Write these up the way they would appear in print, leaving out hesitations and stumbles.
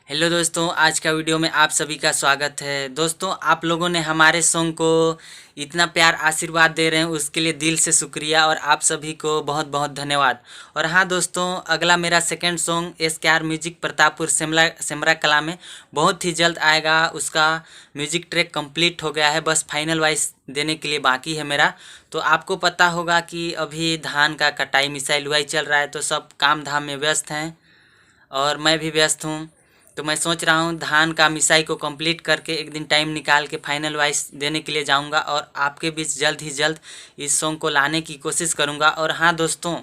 Hello दोस्तों, आज का वीडियो में आप सभी का स्वागत है। दोस्तों, आप लोगों ने हमारे सॉन्ग को इतना प्यार आशीर्वाद दे रहे हैं, उसके लिए दिल से शुक्रिया और आप सभी को बहुत बहुत धन्यवाद। और हाँ दोस्तों, अगला मेरा second song SKR music Pratappur Semra कला में बहुत ही जल्द आएगा। उसका म्यूजिक ट्रैक कंप्लीट हो गया है, बस फाइनल वाइज देने के लिए बाकी है मेरा। तो आपको पता होगा कि अभी धान का कटाई मिसाई लुआई चल रहा है, तो सब काम धाम में व्यस्त हैं और मैं भी व्यस्त हूँ। तो मैं सोच रहा हूँ धान का मिसाई को कंप्लीट करके एक दिन टाइम निकाल के फाइनल वाइज देने के लिए जाऊँगा और आपके बीच जल्द ही जल्द इस सॉन्ग को लाने की कोशिश करूँगा। और हाँ दोस्तों,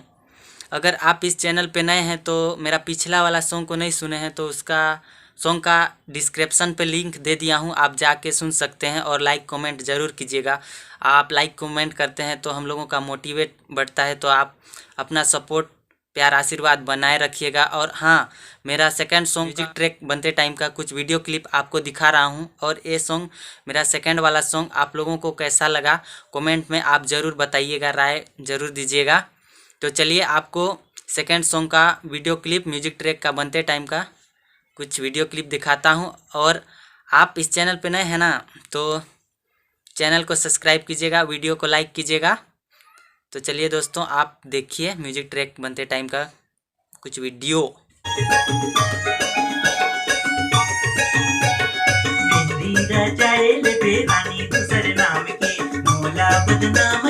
अगर आप इस चैनल पे नए हैं तो मेरा पिछला वाला सॉन्ग को नहीं सुने हैं तो उसका सॉन्ग का डिस्क्रिप्शन पे लिंक दे दिया हूँ, आप जाके सुन सकते हैं। और लाइक कमेंट ज़रूर कीजिएगा। आप लाइक कमेंट करते हैं तो हम लोगों का मोटिवेट बढ़ता है, तो आप अपना सपोर्ट प्यार आशीर्वाद बनाए रखिएगा। और हाँ, मेरा सेकंड सॉन्ग म्यूजिक ट्रैक बनते टाइम का कुछ वीडियो क्लिप आपको दिखा रहा हूँ। और ये सॉन्ग मेरा सेकंड वाला सॉन्ग आप लोगों को कैसा लगा कमेंट में आप ज़रूर बताइएगा, राय ज़रूर दीजिएगा। तो चलिए आपको सेकंड सॉन्ग का वीडियो क्लिप म्यूजिक ट्रैक का बनते टाइम का कुछ वीडियो क्लिप दिखाता हूँ। और आप इस चैनल पे नए हैं ना, तो चैनल को सब्सक्राइब कीजिएगा, वीडियो को लाइक कीजिएगा। तो चलिए दोस्तों, आप देखिए म्यूजिक ट्रैक बनते टाइम का कुछ वीडियो। मेहंदी रचाएल पे रानी दूसरे नाम की, मोला बदनाम